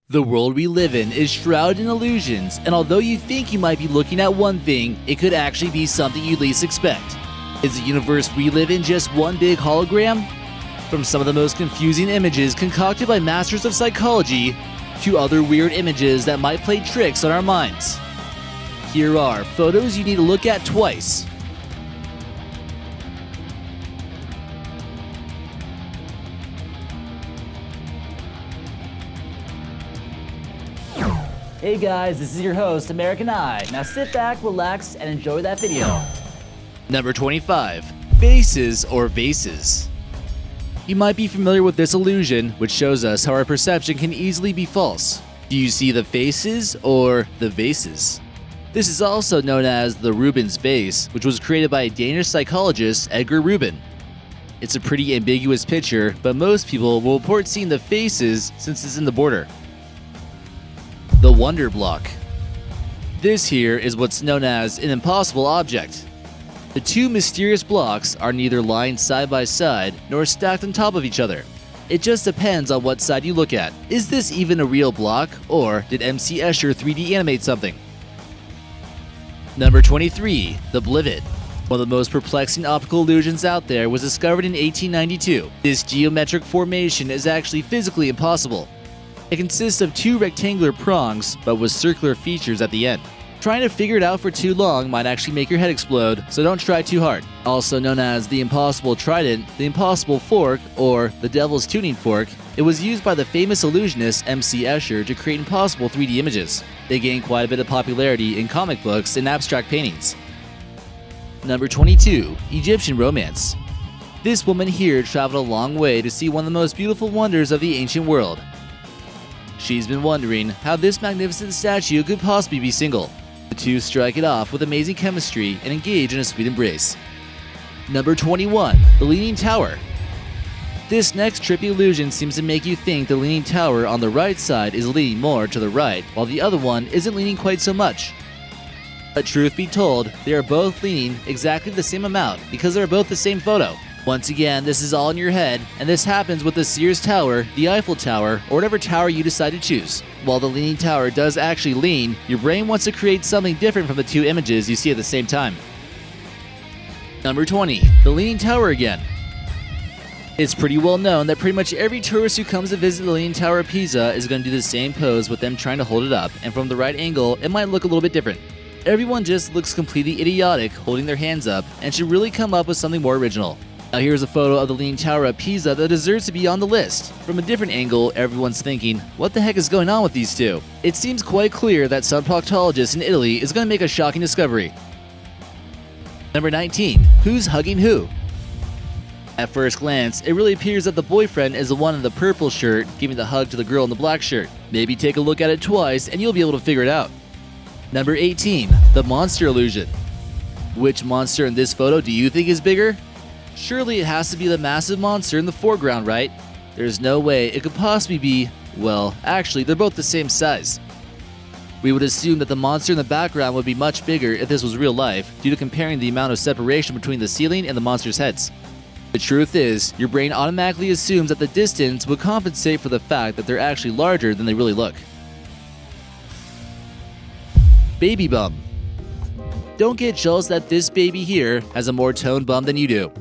The world we live in is shrouded in illusions, and although you think you might be looking at one thing, it could actually be something you least expect. Is the universe we live in just one big hologram? From some of the most confusing images concocted by masters of psychology, to other weird images that might play tricks on our minds. Here are photos you need to look at twice. Hey guys, this is your host, American Eye. Now sit back, relax, and enjoy that video. Number 25. Faces or vases. You might be familiar with this illusion, which shows us how our perception can easily be false. Do you see the faces or the vases? This is also known as the Rubens vase, which was created by Danish psychologist Edgar Rubin. It's a pretty ambiguous picture, but most people will report seeing the faces since it's in the border. The Wonder Block. This here is what's known as an impossible object. The two mysterious blocks are neither lying side by side nor stacked on top of each other. It just depends on what side you look at. Is this even a real block, or did MC Escher 3D animate something? Number 23. The Blivet. One of the most perplexing optical illusions out there was discovered in 1892. This geometric formation is actually physically impossible. It consists of two rectangular prongs, but with circular features at the end. Trying to figure it out for too long might actually make your head explode, so don't try too hard. Also known as the impossible trident, the impossible fork, or the devil's tuning fork, it was used by the famous illusionist MC Escher to create impossible 3D images. They gained quite a bit of popularity in comic books and abstract paintings. Number 22. Egyptian Romance. This woman here traveled a long way to see one of the most beautiful wonders of the ancient world. She's been wondering how this magnificent statue could possibly be single. The two strike it off with amazing chemistry and engage in a sweet embrace. Number 21. The Leaning Tower. This next trippy illusion seems to make you think the Leaning Tower on the right side is leaning more to the right, while the other one isn't leaning quite so much. But truth be told, they are both leaning exactly the same amount because they're both the same photo. Once again, this is all in your head, and this happens with the Sears Tower, the Eiffel Tower, or whatever tower you decide to choose. While the Leaning Tower does actually lean, your brain wants to create something different from the two images you see at the same time. Number 20. The Leaning Tower again. It's pretty well known that pretty much every tourist who comes to visit the Leaning Tower of Pisa is going to do the same pose with them trying to hold it up, and from the right angle, it might look a little bit different. Everyone just looks completely idiotic holding their hands up, and should really come up with something more original. Now here's a photo of the Leaning Tower of Pisa that deserves to be on the list. From a different angle, everyone's thinking, what the heck is going on with these two? It seems quite clear that some proctologist in Italy is going to make a shocking discovery. Number 19. Who's hugging who? At first glance, it really appears that the boyfriend is the one in the purple shirt giving the hug to the girl in the black shirt. Maybe take a look at it twice and you'll be able to figure it out. Number 18. The Monster Illusion. Which monster in this photo do you think is bigger? Surely it has to be the massive monster in the foreground, right? There's no way it could possibly be, well, actually, they're both the same size. We would assume that the monster in the background would be much bigger if this was real life, due to comparing the amount of separation between the ceiling and the monster's heads. The truth is, your brain automatically assumes that the distance would compensate for the fact that they're actually larger than they really look. Baby bum. Don't get jealous that this baby here has a more toned bum than you do.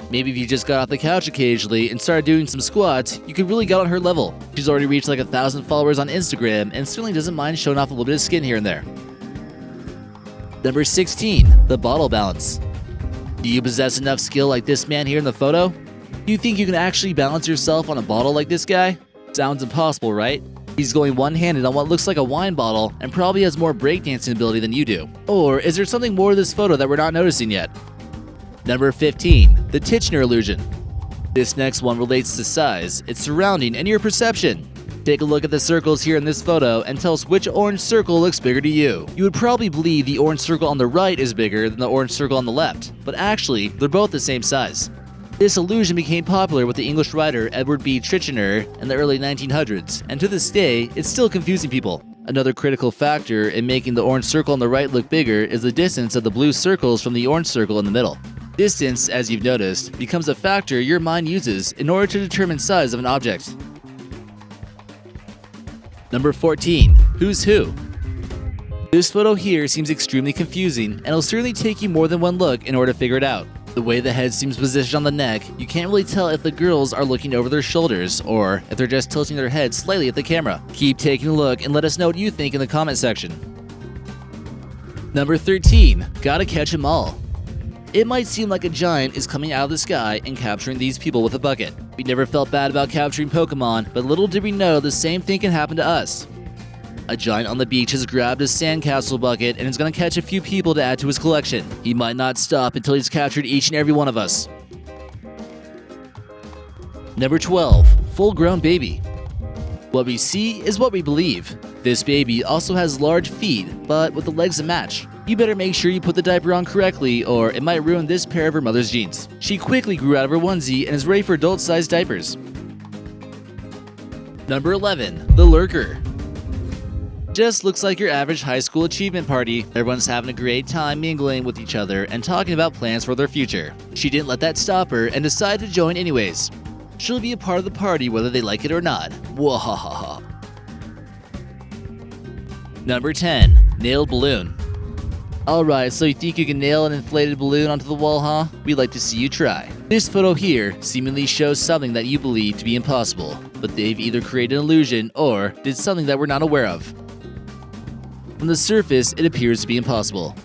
Maybe if you just got off the couch occasionally and started doing some squats, you could really get on her level. She's already reached like 1,000 followers on Instagram and certainly doesn't mind showing off a little bit of skin here and there. Number 16. The Bottle Balance. Do you possess enough skill like this man here in the photo? Do you think you can actually balance yourself on a bottle like this guy? Sounds impossible, right? He's going one-handed on what looks like a wine bottle and probably has more breakdancing ability than you do. Or is there something more to this photo that we're not noticing yet? Number 15. The Titchener Illusion. This next one relates to size, its surrounding, and your perception. Take a look at the circles here in this photo and tell us which orange circle looks bigger to you. You would probably believe the orange circle on the right is bigger than the orange circle on the left, but actually, they're both the same size. This illusion became popular with the English writer Edward B. Titchener in the early 1900s, and to this day, it's still confusing people. Another critical factor in making the orange circle on the right look bigger is the distance of the blue circles from the orange circle in the middle. Distance, as you've noticed, becomes a factor your mind uses in order to determine size of an object. Number 14. Who's Who? This photo here seems extremely confusing, and it'll certainly take you more than one look in order to figure it out. The way the head seems positioned on the neck, you can't really tell if the girls are looking over their shoulders or if they're just tilting their heads slightly at the camera. Keep taking a look and let us know what you think in the comment section. Number 13. Gotta catch 'em all. It might seem like a giant is coming out of the sky and capturing these people with a bucket. We never felt bad about capturing Pokemon, but little did we know the same thing can happen to us. A giant on the beach has grabbed a sandcastle bucket and is going to catch a few people to add to his collection. He might not stop until he's captured each and every one of us. Number 12. Full-grown baby. What we see is what we believe. This baby also has large feet, but with the legs to match. You better make sure you put the diaper on correctly, or it might ruin this pair of her mother's jeans. She quickly grew out of her onesie and is ready for adult-sized diapers. Number 11. The Lurker. Just looks like your average high school achievement party. Everyone's having a great time mingling with each other and talking about plans for their future. She didn't let that stop her and decided to join anyways. She'll be a part of the party whether they like it or not. Wahahaha. Number 10. Nailed balloon. Alright, so you think you can nail an inflated balloon onto the wall, huh? We'd like to see you try. This photo here seemingly shows something that you believe to be impossible, but they've either created an illusion or did something that we're not aware of. From the surface, it appears to be impossible.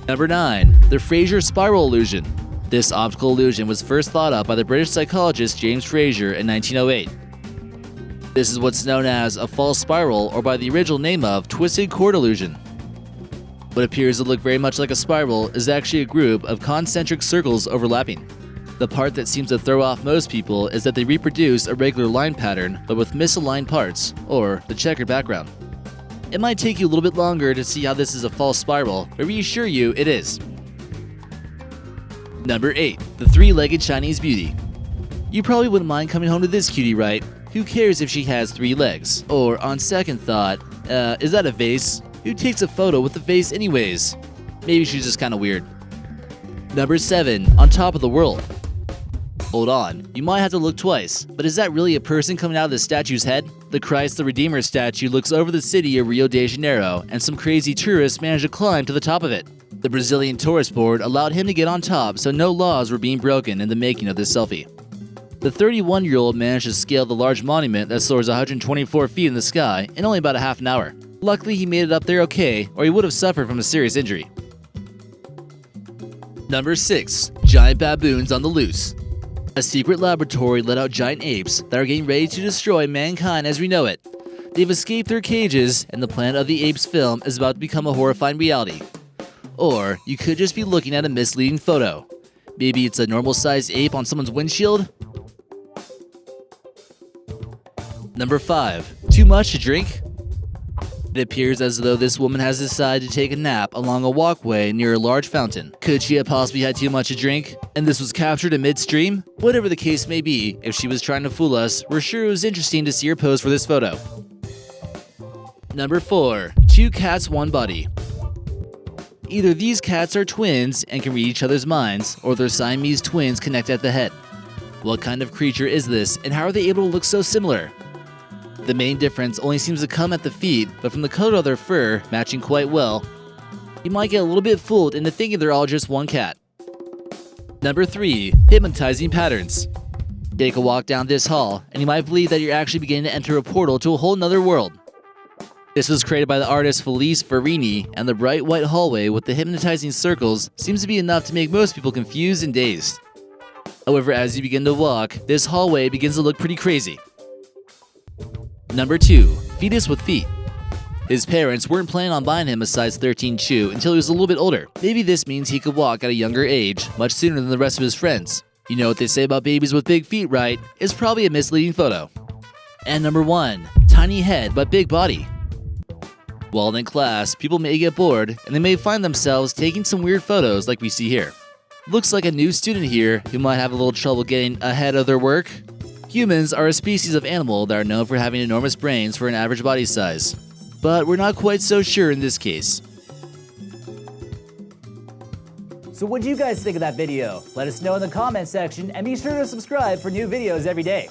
Number 9. The Fraser spiral illusion. This optical illusion was first thought up by the British psychologist James Fraser in 1908. This is what's known as a false spiral, or by the original name of twisted cord illusion. What appears to look very much like a spiral is actually a group of concentric circles overlapping. The part that seems to throw off most people is that they reproduce a regular line pattern, but with misaligned parts, or the checkered background. It might take you a little bit longer to see how this is a false spiral, but we assure you it is. Number 8. The three-legged Chinese beauty. You probably wouldn't mind coming home to this cutie, right? Who cares if she has 3 legs? Or, on second thought, is that a vase? Who takes a photo with the vase anyways? Maybe she's just kinda weird. Number 7. On top of the world. Hold on, you might have to look twice, but is that really a person coming out of the statue's head? The Christ the Redeemer statue looks over the city of Rio de Janeiro, and some crazy tourists managed to climb to the top of it. The Brazilian tourist board allowed him to get on top, so no laws were being broken in the making of this selfie. The 31-year-old managed to scale the large monument that soars 124 feet in the sky in only about a half an hour. Luckily, he made it up there okay, or he would have suffered from a serious injury. Number 6. Giant baboons on the loose. A secret laboratory let out giant apes that are getting ready to destroy mankind as we know it. They've escaped their cages, and the Planet of the Apes film is about to become a horrifying reality. Or, you could just be looking at a misleading photo. Maybe it's a normal-sized ape on someone's windshield? Number 5. Too much to drink? It appears as though this woman has decided to take a nap along a walkway near a large fountain. Could she have possibly had too much to drink? And this was captured in midstream? Whatever the case may be, if she was trying to fool us, we're sure it was interesting to see her pose for this photo. Number 4. 2 cats, 1 body. Either these cats are twins and can read each other's minds, or they're Siamese twins connected at the head. What kind of creature is this, and how are they able to look so similar? The main difference only seems to come at the feet, but from the color of their fur, matching quite well, you might get a little bit fooled into thinking they're all just one cat. Number 3. Hypnotizing patterns. Take a walk down this hall, and you might believe that you're actually beginning to enter a portal to a whole nother world. This was created by the artist Felice Ferrini, and the bright white hallway with the hypnotizing circles seems to be enough to make most people confused and dazed. However, as you begin to walk, this hallway begins to look pretty crazy. Number 2. Fetus with feet. His parents weren't planning on buying him a size 13 shoe until he was a little bit older. Maybe this means he could walk at a younger age, much sooner than the rest of his friends. You know what they say about babies with big feet, right? It's probably a misleading photo. And number 1. Tiny head but big body. While in class, people may get bored, and they may find themselves taking some weird photos like we see here. Looks like a new student here who might have a little trouble getting ahead of their work. Humans are a species of animal that are known for having enormous brains for an average body size. But we're not quite so sure in this case. So what do you guys think of that video? Let us know in the comment section, and be sure to subscribe for new videos every day.